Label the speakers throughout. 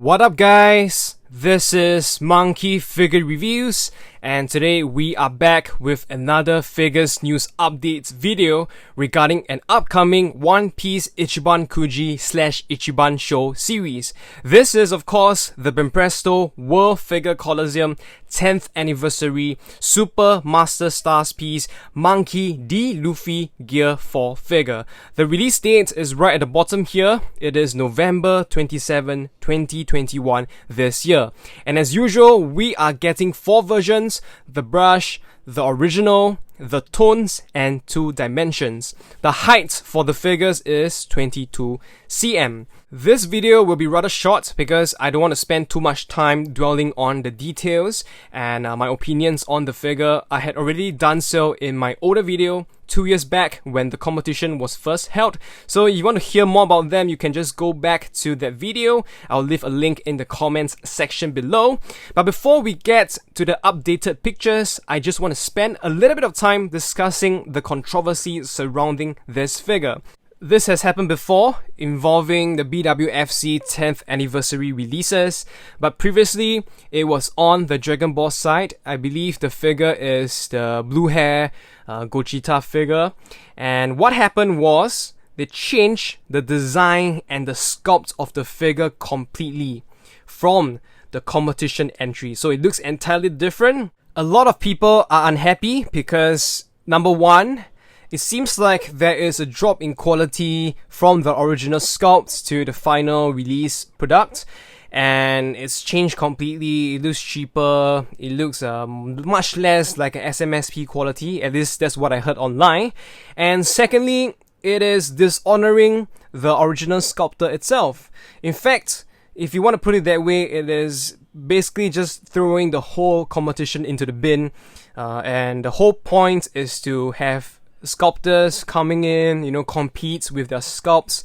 Speaker 1: What up guys, this is Monkey Figure Reviews and today we are back with another Figures News Updates video regarding an upcoming One Piece Ichiban Kuji / Ichiban Show series. This is of course the Banpresto World Figure Colosseum 10th Anniversary Super Master Stars Piece Monkey D. Luffy Gear 4 figure. The release date is right at the bottom here. It is November 27, 2021 this year. And as usual, we are getting 4 versions: the brush, the original, the tones, and 2 dimensions. The height for the figures is 22 cm. This video will be rather short because I don't want to spend too much time dwelling on the details and my opinions on the figure. I had already done so in my older video 2 years back when the competition was first held. So if you want to hear more about them, you can just go back to that video. I'll leave a link in the comments section below. But before we get to the updated pictures, I just want to spend a little bit of time discussing the controversy surrounding this figure. This has happened before, involving the BWFC 10th anniversary releases, but previously it was on the Dragon Ball side. I believe the figure is the blue hair Gogeta figure, and what happened was they changed the design and the sculpt of the figure completely from the competition entry, so it looks entirely different. A lot of people are unhappy because, number one, it seems like there is a drop in quality from the original sculpt to the final release product, and it's changed completely. It looks cheaper, it looks much less like an SMSP quality, at least that's what I heard online. And secondly, it is dishonoring the original sculptor itself. In fact, if you want to put it that way, it is basically just throwing the whole competition into the bin, and the whole point is to have sculptors coming in, compete with their sculpts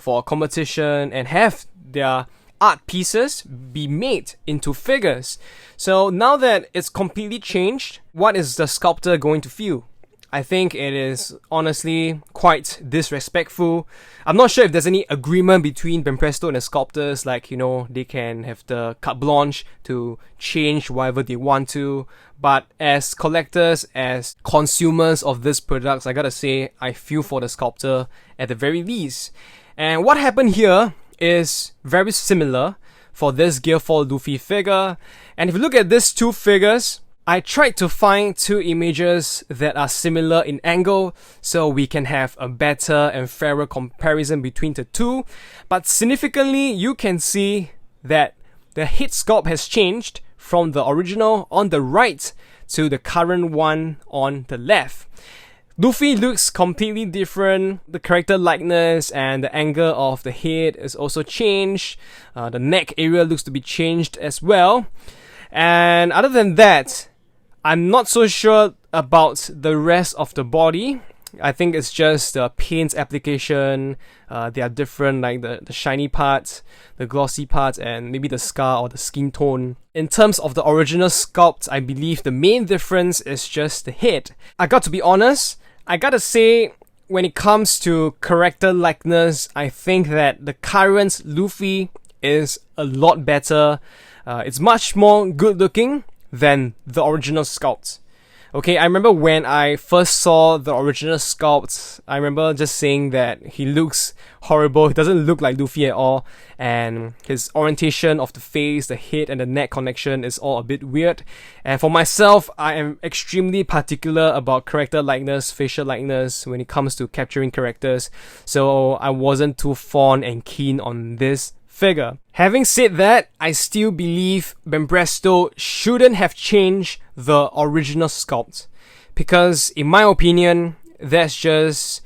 Speaker 1: for a competition and have their art pieces be made into figures. So now that it's completely changed, what is the sculptor going to feel? I think it is honestly quite disrespectful. I'm not sure if there's any agreement between Banpresto and the sculptors, like, they can have the carte blanche to change whatever they want to. But as collectors, as consumers of these products, I gotta say, I feel for the sculptor at the very least. And what happened here is very similar for this Gear 4 Luffy figure. And if you look at these 2 figures, I tried to find 2 images that are similar in angle so we can have a better and fairer comparison between the 2. But significantly, you can see that the head sculpt has changed from the original on the right to the current one on the left. Luffy looks completely different. The character likeness and the angle of the head is also changed. The neck area looks to be changed as well. And other than that, I'm not so sure about the rest of the body. I think it's just the paint application. They are different, like the shiny parts, the glossy parts, and maybe the scar or the skin tone. In terms of the original sculpt, I believe the main difference is just the head. I got to be honest, I gotta say, when it comes to character likeness, I think that the current Luffy is a lot better. It's much more good looking than the original sculpt. Okay, I remember when I first saw the original sculpt, I remember just saying that he looks horrible. He doesn't look like Luffy at all, and his orientation of the face, the head, and the neck connection is all a bit weird. And for myself, I am extremely particular about character likeness, facial likeness when it comes to capturing characters, so I wasn't too fond and keen on this figure. Having said that, I still believe Banpresto shouldn't have changed the original sculpt, because in my opinion, that's just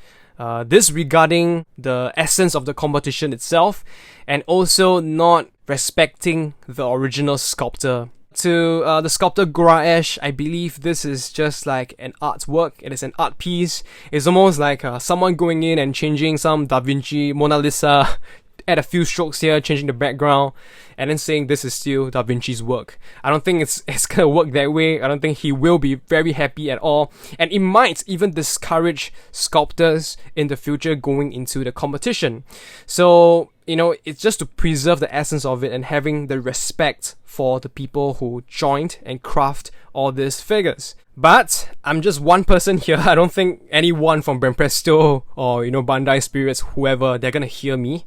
Speaker 1: disregarding the essence of the competition itself and also not respecting the original sculptor. To the sculptor Goraesh, I believe this is just like an artwork. It is an art piece. It's almost like someone going in and changing some Da Vinci Mona Lisa, add a few strokes here, changing the background, and then saying this is still Da Vinci's work. I don't think it's gonna work that way. I don't think he will be very happy at all, and it might even discourage sculptors in the future going into the competition. So you know, it's just to preserve the essence of it and having the respect for the people who joined and craft all these figures. But I'm just one person here. I don't think anyone from Banpresto or, you know, Bandai Spirits, whoever, they're gonna hear me.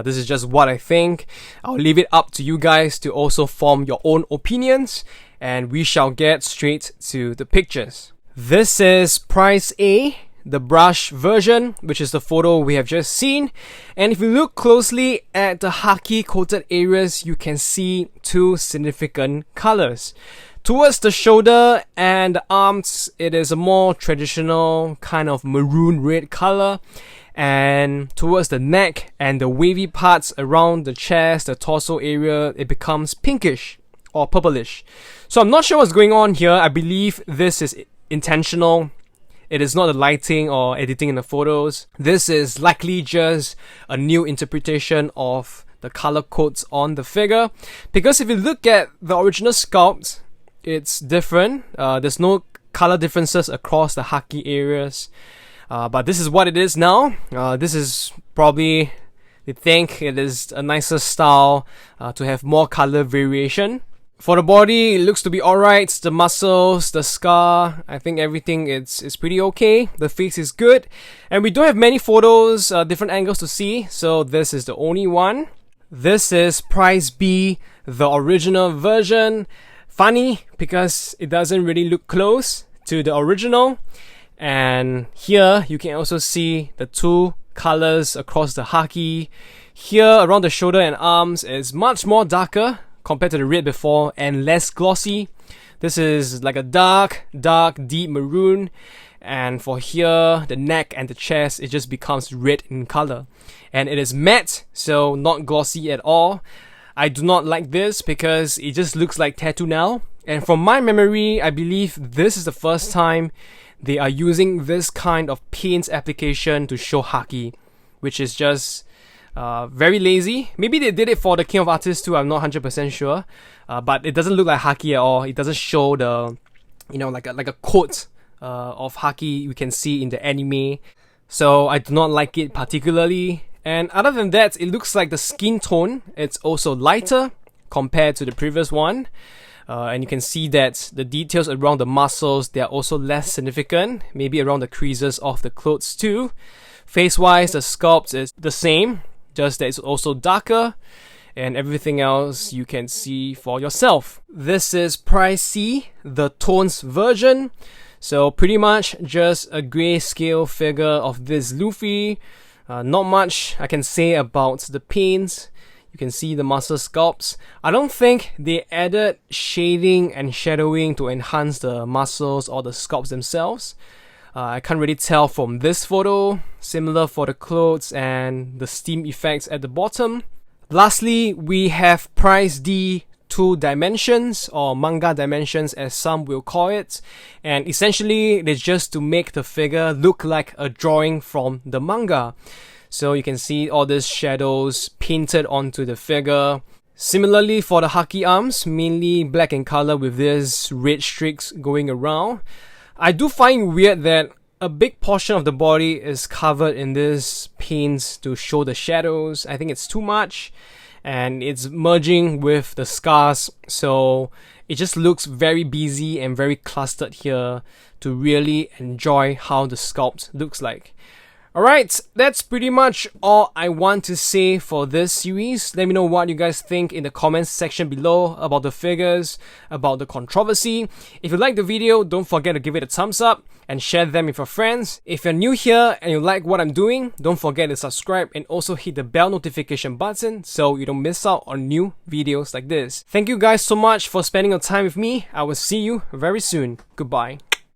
Speaker 1: This is just what I think. I'll leave it up to you guys to also form your own opinions, and we shall get straight to the pictures. This is Price A, the brush version, which is the photo we have just seen. And if you look closely at the haki coated areas, you can see two significant colors. Towards the shoulder and the arms, it is a more traditional kind of maroon red color. And towards the neck and the wavy parts around the chest, the torso area, it becomes pinkish or purplish. So I'm not sure what's going on here. I believe this is intentional. It is not the lighting or editing in the photos. This is likely just a new interpretation of the color codes on the figure. Because if you look at the original sculpt, it's different. There's no color differences across the haki areas. But this is what it is now. This is probably, they think it is a nicer style to have more color variation. For the body, it looks to be alright. The muscles, the scar, I think everything is pretty okay. The face is good. And we don't have many photos, different angles to see. So this is the only one. This is Price B, the original version. Funny because it doesn't really look close to the original. And here you can also see the two colors across the haki. Here around the shoulder and arms is much more darker compared to the red before and less glossy. This is like a dark, deep maroon. And for here, the neck and the chest, it just becomes red in color. And it is matte, so not glossy at all. I do not like this because it just looks like tattoo now. And from my memory, I believe this is the first time they are using this kind of paint application to show haki, which is just very lazy. Maybe they did it for the King of Artists too, I'm not 100% sure. But it doesn't look like haki at all. It doesn't show the, you know, like a coat of haki we can see in the anime. So I do not like it particularly. And other than that, it looks like the skin tone, it's also lighter compared to the previous one. And you can see that the details around the muscles, they are also less significant, maybe around the creases of the clothes too. Face-wise, the sculpt is the same, just that it's also darker, and everything else you can see for yourself. This is Price C, the tones version. So pretty much just a grayscale figure of this Luffy. Not much I can say about the paints. You can see the muscle sculpts. I don't think they added shading and shadowing to enhance the muscles or the sculpts themselves. I can't really tell from this photo. Similar for the clothes and the steam effects at the bottom. Lastly, we have Price D 2 dimensions, or manga dimensions as some will call it. And essentially, it's just to make the figure look like a drawing from the manga. So you can see all these shadows painted onto the figure. Similarly for the haki arms, mainly black in color with these red streaks going around. I do find weird that a big portion of the body is covered in this paints to show the shadows. I think it's too much. And it's merging with the scars, so it just looks very busy and very clustered here to really enjoy how the sculpt looks like. Alright, that's pretty much all I want to say for this series. Let me know what you guys think in the comments section below about the figures, about the controversy. If you like the video, don't forget to give it a thumbs up and share them with your friends. If you're new here and you like what I'm doing, don't forget to subscribe and also hit the bell notification button so you don't miss out on new videos like this. Thank you guys so much for spending your time with me. I will see you very soon. Goodbye.